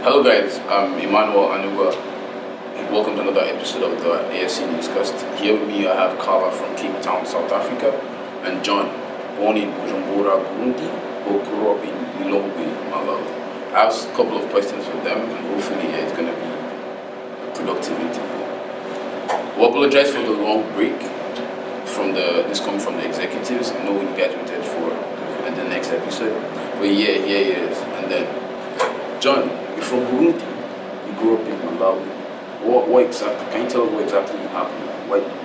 Hello guys, I'm Emmanuel Anuga. Welcome to another episode of the ASC Newscast. Here with me I have Carla from Cape Town, South Africa, and John, born in Bujumbura, Burundi, but grew up in Lilongwe, Malawi. I have a couple of questions for them, and hopefully it's going to be a productive interview. We apologize for the long break this coming from the executives. I know you guys waited for the next episode, but yeah, here it is. And then, John, you're from Burundi. You grew up in Malawi. What exactly? Can you tell us what exactly happened? Why did you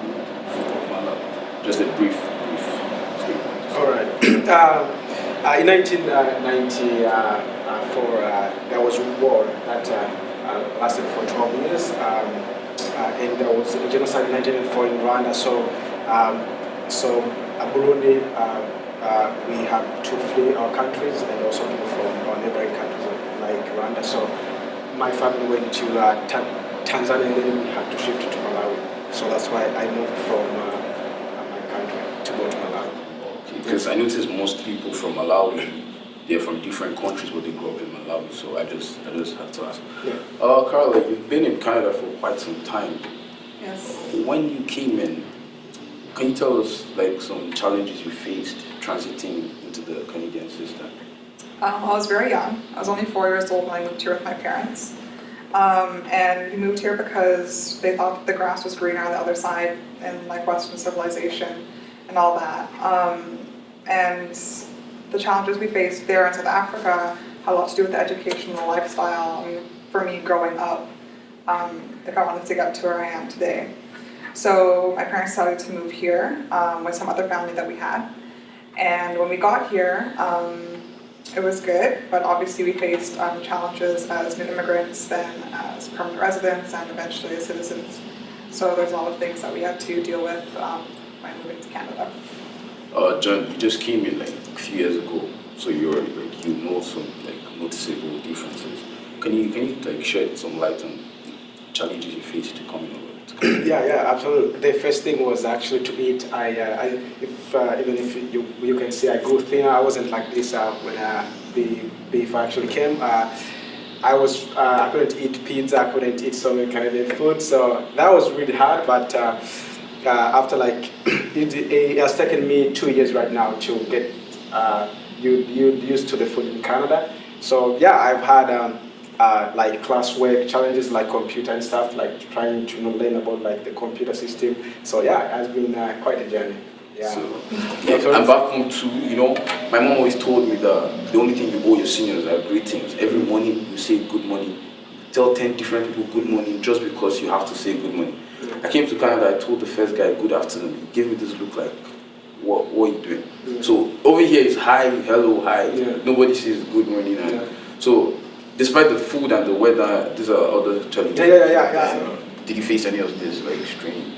move from Malawi? Just a brief statement. All right. In 1994, there was a war that lasted for 12 years, and there was a genocide in 1994 in Rwanda. So Burundi, we had to flee our countries, and also people from our neighboring countries like Rwanda. So my family went to Tanzania, and then we had to shift to Malawi. So that's why I moved from my country to go to Malawi. Okay, because I noticed most people from Malawi, they're from different countries, but they grew up in Malawi. So I just have to ask. Yeah. Carla, you've been in Canada for quite some time. Yes. When you came in, can you tell us like some challenges you faced transiting into the Canadian system? I was very young. I was only 4 years old when I moved here with my parents. And we moved here because they thought that the grass was greener on the other side in like Western civilization and all that. And the challenges we faced there in South Africa had a lot to do with the educational lifestyle. I mean, for me growing up, if I wanted to get to where I am today. So my parents decided to move here with some other family that we had. And when we got here, it was good, but obviously we faced challenges as new immigrants, then as permanent residents, and eventually as citizens. So there's a lot of things that we had to deal with when moving to Canada. John, you just came in like a few years ago, so you know some like noticeable differences. Can you like shed some light on the challenges you faced to coming over? Yeah, absolutely. The first thing was actually to eat. Even if you can see I grew thinner, I wasn't like this when the beef actually came. I couldn't eat pizza, I couldn't eat so many Canadian food, so that was really hard. But after like it has taken me 2 years right now to get used to the food in Canada. So yeah, I've had like classwork challenges like computer and stuff, like trying to learn about like the computer system. So yeah, it has been quite a journey. Yeah. So, and back home too, my mom always told me that the only thing you owe your seniors are greetings. Every morning you say good morning. Tell 10 different people good morning just because you have to say good morning. Yeah. I came to Canada, I told the first guy good afternoon. He gave me this look like, what are you doing? Yeah. So over here is hi, hello, hi. Yeah. Nobody says good morning. Yeah. So despite the food and the weather, these are other challenges. Yeah. Did you face any of this like strange?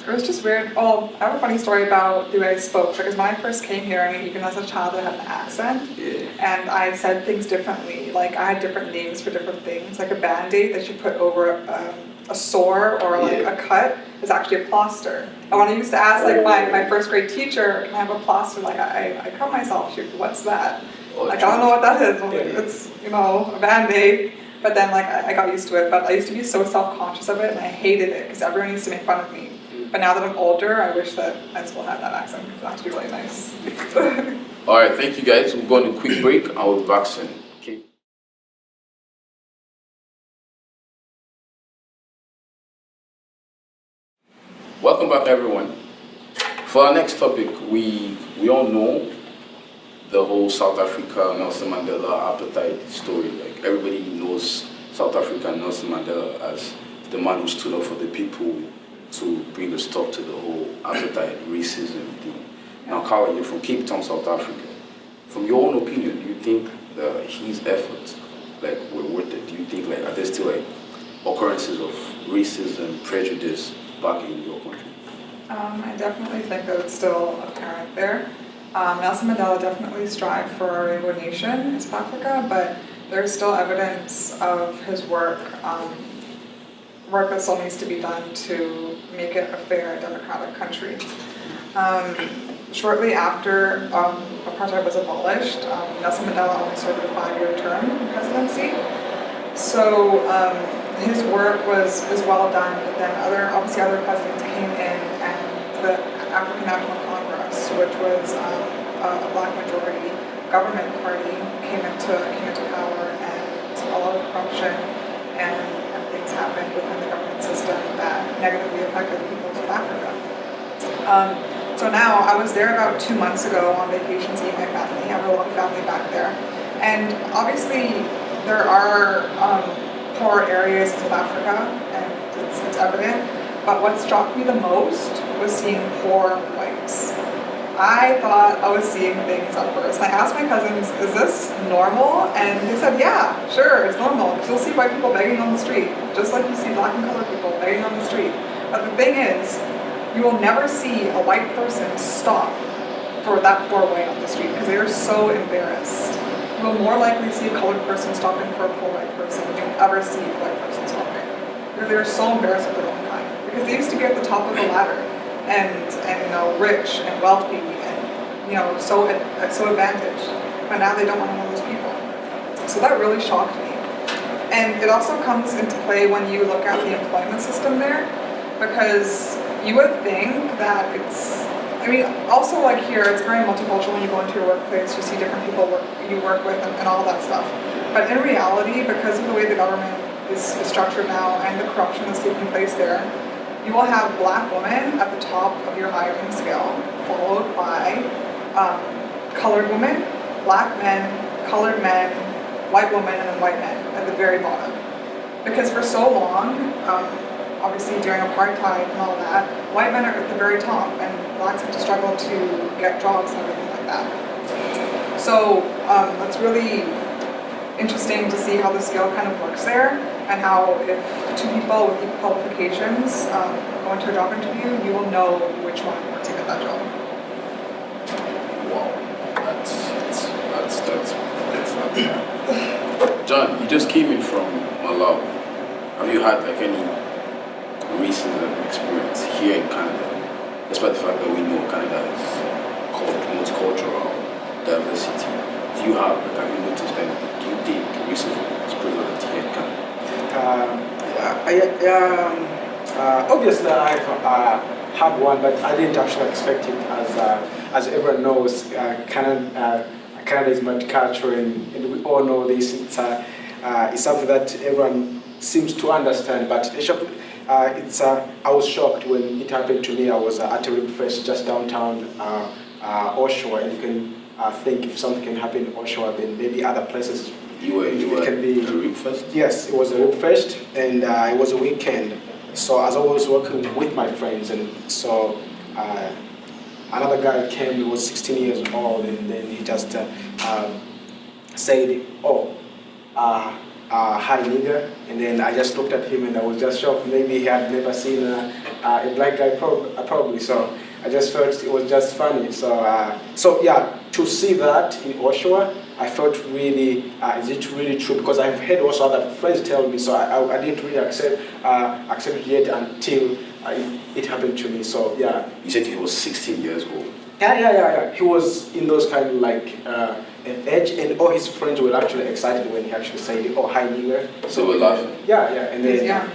It was just weird. Oh, I have a funny story about the way I spoke, because when I first came here, I mean, even as a child, I had an accent, and I said things differently. Like I had different names for different things. Like a Band-Aid that you put over a sore or like a cut is actually a plaster. And when I used to ask like my first grade teacher, can I have a plaster? Like I cut myself. What's that? Like I don't know what that is. It's a Band-Aid. But then like I got used to it. But I used to be so self-conscious of it, and I hated it because everyone used to make fun of me. But now that I'm older, I wish that I still had that accent because it's actually really nice. All right, thank you guys. We'll go on a quick break. I'll be back soon. Okay. Welcome back, everyone. For our next topic, we all know the whole South Africa Nelson Mandela apartheid story. Like everybody knows South Africa and Nelson Mandela as the man who stood up for the people to bring a stop to the whole apartheid racism thing. Now, Carla, you're from Cape Town, South Africa. From your own opinion, do you think that his efforts were worth it? Do you think are there still occurrences of racism, prejudice back in your country? I definitely think that it's still apparent there. Nelson Mandela definitely strived for a rainbow nation in South Africa, but there's still evidence of his work that still needs to be done to make it a fair, democratic country. shortly after apartheid was abolished, Nelson Mandela only served a 5-year term in presidency. So his work was well done, but then obviously other presidents came in, and the African National Congress, which was a black majority government party, came into power, and a lot of corruption and things happened within the government system that negatively affected the people of South Africa. So now, I was there about 2 months ago on vacation seeing my family. I have a lot of family back there. And obviously, there are poor areas in South Africa, and it's evident. But what struck me the most was seeing poor whites. I thought I was seeing things at first. I asked my cousins, is this normal? And they said, yeah, sure, it's normal. Because you'll see white people begging on the street, just like you see black and colored people begging on the street. But the thing is, you will never see a white person stop for that poor white on the street because they are so embarrassed. You will more likely see a colored person stopping for a poor white person than you'll ever see a white person stopping. Because they're so embarrassed of their own kind. Because they used to be at the top of the ladder and rich and wealthy and so advantaged. But now they don't want to know those people. So that really shocked me. And it also comes into play when you look at the employment system there, because you would think that also like here, it's very multicultural when you go into your workplace, you see different people you work with and all that stuff. But in reality, because of the way the government is structured now and the corruption that's taking place there, you will have black women at the top of your hiring scale, followed by colored women, black men, colored men, white women, and then white men at the very bottom. Because for so long, obviously during apartheid and all that, white men are at the very top, and blacks have to struggle to get jobs and everything like that. So that's really interesting to see how the scale kind of works there, and how if two people with equal qualifications go into a job interview, you will know which one wants to get that job. Wow, that's not bad. John, you just came in from Malawi. Have you had like any racism experience here in Canada, despite the fact that we know Canada is called multicultural diversity? Do you have you noticed anything? Do you think racism is prevalent here in Canada? Obviously, I've had one, but I didn't actually expect it. As everyone knows, Canada is multicultural, and we all know this. It's something that everyone seems to understand, but I was shocked when it happened to me. I was at a Rib Fest just downtown Oshawa, and you can think if something can happen in Oshawa, then maybe other places. You were can be a Rib Fest? Yes, it was a Rib Fest, and it was a weekend. So as I was working with my friends, and so another guy came. He was 16 years old, and then he just said, "Oh, hi nigger," and then I just looked at him and I was just shocked. Maybe he had never seen a black guy probably. So I just felt it was just funny. So yeah, to see that in Oshawa, I felt really, is it really true? Because I've heard also other friends tell me, so I didn't really accept it yet until it happened to me. So yeah. You said he was 16 years old. Yeah. He was in those kind of like an age, and all his friends were actually excited when he actually said, "Oh, hi nigger." So we're laughing. Yeah, and then yeah.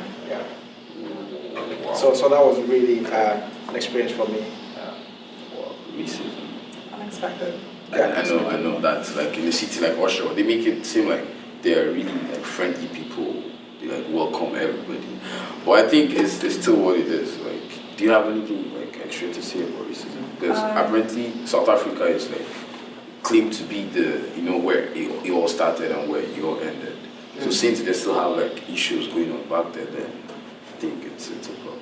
Wow. So that was really an experience for me. Wow, racism. Unexpected. I know that like in a city like Oshawa, they make it seem like they're really like friendly people. They like welcome everybody. But I think it's still what it is. Like, do you have anything like extra to say about racism? Because apparently South Africa is like claimed to be the where it all started and where it all ended. So since they still have like issues going on back there, then I think it's a problem.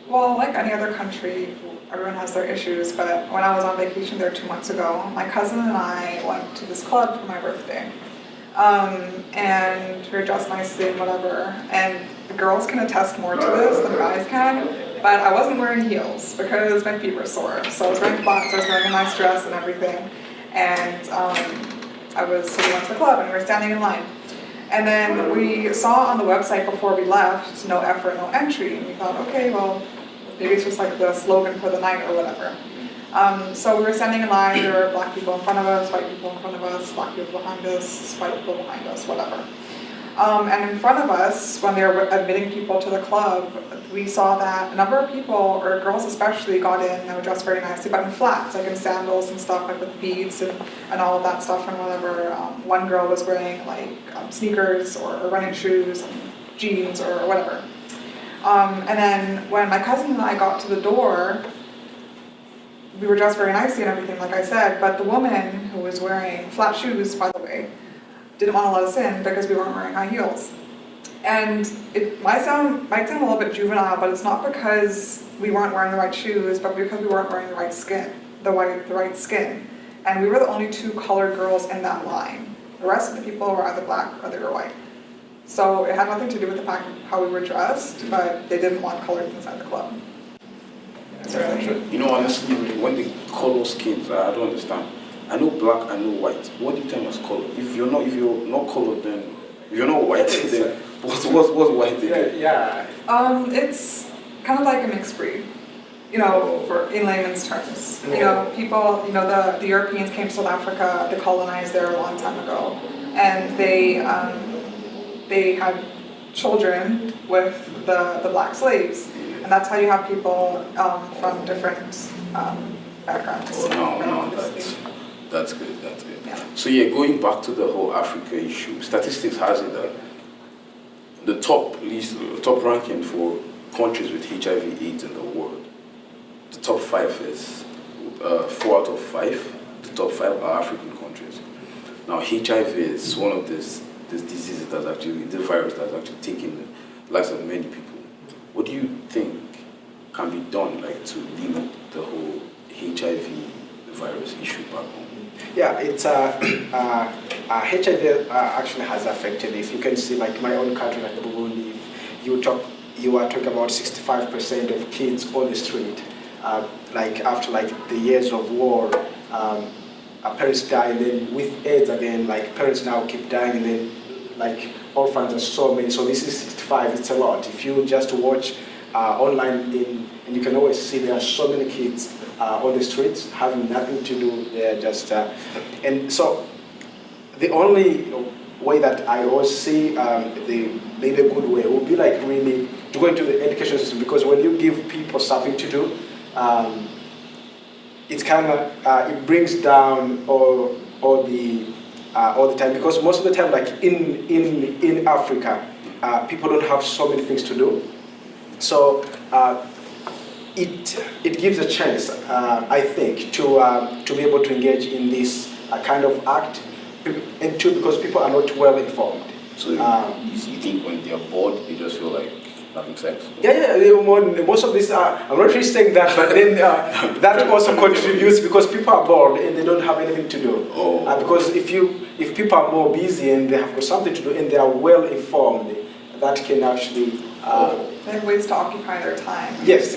Well, like any other country, everyone has their issues, but when I was on vacation there 2 months ago, my cousin and I went to this club for my birthday. And we were dressed nicely and whatever, and the girls can attest more to this than guys can, but I wasn't wearing heels because my feet were sore. So I was wearing flats, I was wearing a nice dress and everything, and we went to the club and we were standing in line. And then we saw on the website before we left, no effort, no entry, and we thought, okay, well, maybe it's just like the slogan for the night or whatever. So we were standing in line, there were black people in front of us, white people in front of us, black people behind us, white people behind us, whatever. And in front of us, when they were admitting people to the club, we saw that a number of people, or girls especially, got in and were dressed very nicely, but in flats, like in sandals and stuff, like with beads and all of that stuff and whatever. One girl was wearing like sneakers or running shoes and jeans or whatever. And then when my cousin and I got to the door, we were dressed very nicely and everything, like I said, but the woman who was wearing flat shoes, by the way, didn't want to let us in because we weren't wearing high heels. And it might sound a little bit juvenile, but it's not because we weren't wearing the right shoes, but because we weren't wearing the right skin. And we were the only two colored girls in that line. The rest of the people were either black or they were white. So it had nothing to do with the fact of how we were dressed, but they didn't want colors inside the club. You know, honestly, when they color skins, I don't understand. I know black, I know white. What do you think is color? If you're not colored, then if you're not white, then what's white again? Yeah. It's kind of like a mixed breed, you know, for in layman's terms. You know, people, you know, the Europeans came to South Africa, they colonized there a long time ago, and they had children with the black slaves, and that's how you have people from different backgrounds. That's good. Yeah. So yeah, going back to the whole Africa issue, statistics has it that the top ranking for countries with HIV/AIDS in the world, the top 5 is 4 out of 5. The top 5 are African countries. Now HIV is one of this disease that's actually, the virus that's actually taking the lives of many people. What do you think can be done, like, to limit the whole HIV virus issue back home? Yeah, it's HIV actually has affected. If you can see, like my own country, like Burundi, you are talking about 65% of kids on the street. Like after like the years of war, parents die, and then with AIDS again, like parents now keep dying, and then like orphans are so many. So this is 65. It's a lot. If you just watch online, and you can always see there are so many kids on the streets having nothing to do. They're just and so the only way that I always see maybe a good way would be like really to go into the education system, because when you give people something to do, it's kind of it brings down all the time, because most of the time, like in Africa, people don't have so many things to do, so it gives a chance, I think, to be able to engage in this kind of act, and two, because people are not well informed. So you think when they're bored, they just feel like having sex? Yeah. Most of this, I'm not really saying that, but then that also contributes, because people are bored and they don't have anything to do. Because if people are more busy and they have got something to do and they are well informed, that can actually. They have ways to occupy their time. Yes.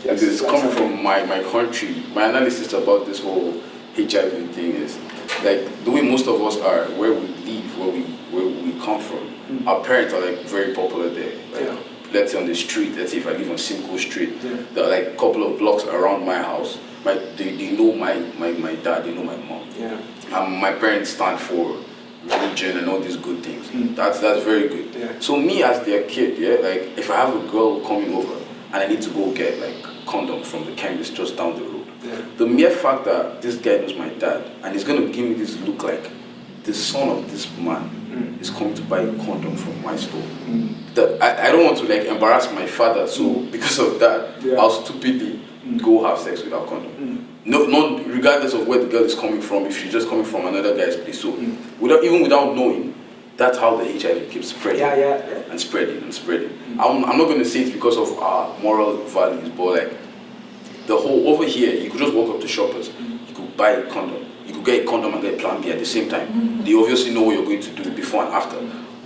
Because coming from my country, my analysis about this whole HIV thing is like the way most of us are, where we live, where we come from. Our parents are like very popular there. Like, let's say on the street, let's say if I live on Simcoe Street, there are like a couple of blocks around my house. They know my dad, they know my mom. My parents stand for religion and all these good things. That's very good. So me as their kid, like if I have a girl coming over and I need to go get like condom from the chemist just down the road, the mere fact that this guy knows my dad and he's gonna give me this look like the son of this man is coming to buy a condom from my store. That I don't want to like embarrass my father, so because of that, I'll stupidly go have sex without condom. No, regardless of where the girl is coming from, if she's just coming from another guy's place. So without knowing, that's how the HIV keeps spreading. And spreading. I'm not going to say it's because of our moral values, but like the whole over here, you could just walk up to shoppers, you could buy a condom, you could get a condom and get Plan B at the same time. They obviously know what you're going to do before and after,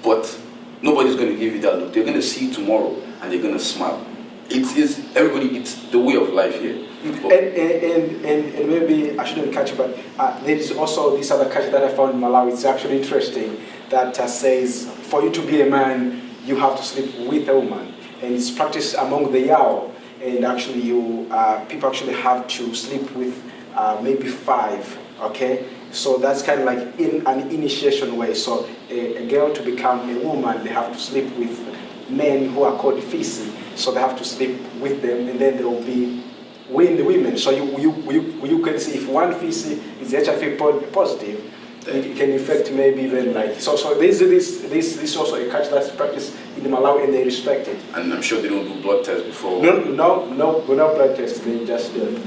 but nobody's going to give you that look. They're going to see you tomorrow and they're going to smile. It's the way of life here. And maybe I shouldn't catch you, but there is also this other culture that I found in Malawi. It's actually interesting that says for you to be a man, you have to sleep with a woman, and it's practiced among the Yao. and actually people actually have to sleep with maybe 5, okay? So that's kind of like in an initiation way. So a girl to become a woman, they have to sleep with men who are called fisi. So they have to sleep with them, and then they will be with the women. So you can see if one fisi is HIV positive, it can affect maybe even like so. This is also a culture that's practiced in Malawi, and they respect it. And I'm sure they don't do blood tests before. No, blood tests. They just do it.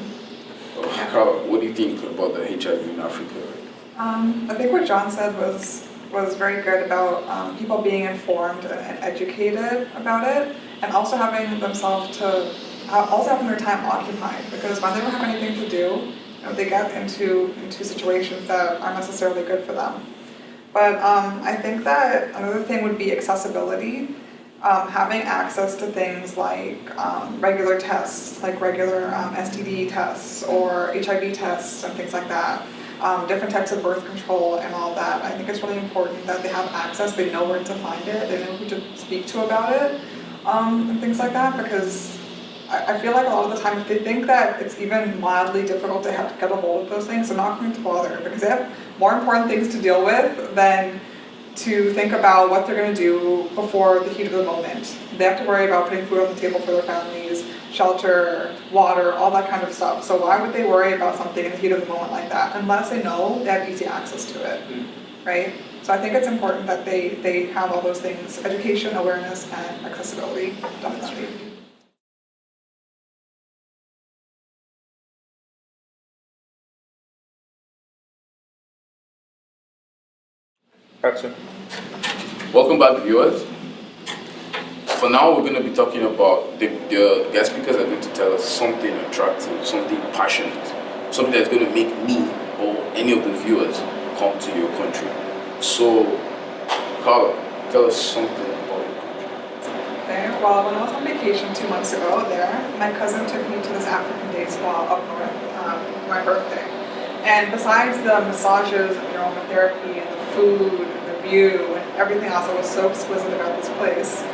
Carla, what do you think about the HIV in Africa? I think what John said was very good about people being informed and educated about it, and also having their time occupied, because when they don't have anything to do, they get into situations that aren't necessarily good for them. But I think that another thing would be accessibility, having access to things like regular tests, like regular STD tests or HIV tests and things like that. Different types of birth control and all that. I think it's really important that they have access, they know where to find it, they know who to speak to about it, and things like that, because I feel like a lot of the time if they think that it's even mildly difficult to have to get a hold of those things, they're not going to bother, because they have more important things to deal with than to think about what they're going to do before the heat of the moment. They have to worry about putting food on the table for their families, shelter, water, all that kind of stuff. So why would they worry about something in the heat of the moment like that, unless they know they have easy access to it, right? So I think it's important that they have all those things: education, awareness, and accessibility, definitely. Gotcha. Welcome back, viewers. For now, we're going to be talking about the guest speakers are going to tell us something attractive, something passionate, something that's going to make me or any of the viewers come to your country. So, Carla, tell us something about your country. Okay, well, when I was on vacation 2 months ago there, my cousin took me to this African day spa up north for my birthday. And besides the massages and the aromatherapy and the food and the view and everything else that was so exquisite about this place,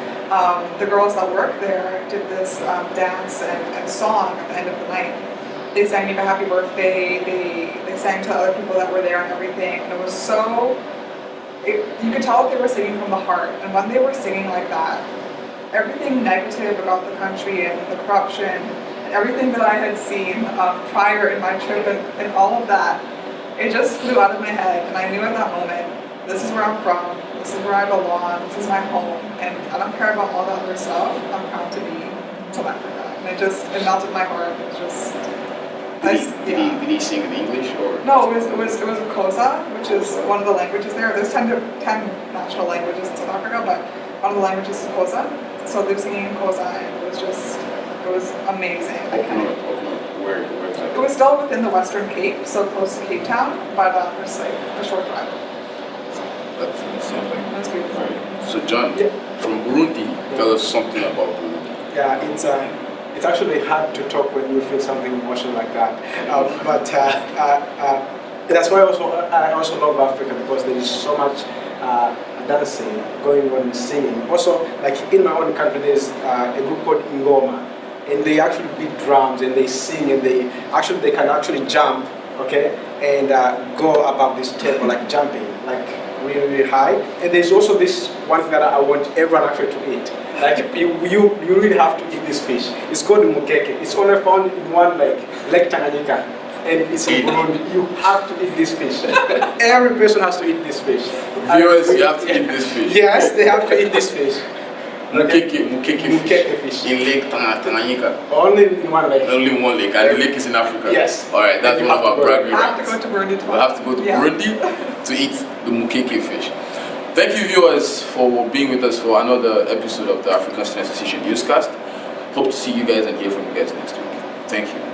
the girls that worked there did this dance and song at the end of the night. They sang me a happy birthday, they sang to other people that were there and everything, and it was so, you could tell that they were singing from the heart. And when they were singing like that, everything negative about the country and the corruption and everything that I had seen prior in my trip and all of that, it just flew out of my head, and I knew at that moment, this is where I'm from, this is where I belong, this is my home, and I don't care about all the other stuff. I'm proud to be South Africa, and it melted my heart. It was just. Did he sing in English or? No, it was Xhosa, which is one of the languages there. There's 10 national languages in South Africa, but one of the languages is Xhosa. So they're singing in Xhosa, and it was amazing. Where exactly? It was still within the Western Cape, so close to Cape Town, but it's like a short drive. That sounds like That's beautiful. very. So John, from Burundi, tell us something about Burundi. Yeah, it's actually hard to talk when you feel something emotional like that. But that's why I also love Africa, because there is so much dancing going on, singing. Also, like in my own country, there's a group called Ingoma, and they actually beat drums and they sing, and they can actually jump, okay, and go above this table, like jumping, like really, really high. And there's also this one thing that I want everyone actually to eat. Like you really have to eat this fish. It's called mukeke. It's only found in one Lake Tanganyika, and it's in Burundi. You have to eat this fish. Every person has to eat this fish. Viewers, you have to eat this fish. Yes, they have to eat this fish. Mukeke fish. In Lake Tanganyika. Only in one lake. Only one lake, and the lake is in Africa. Yes. All right, that's one of our bragging I have rights. to go to Burundi tomorrow. We'll have to go to Burundi to eat the mukeke fish. Thank you, viewers, for being with us for another episode of the African Student Association Newscast. Hope to see you guys and hear from you guys next week. Thank you.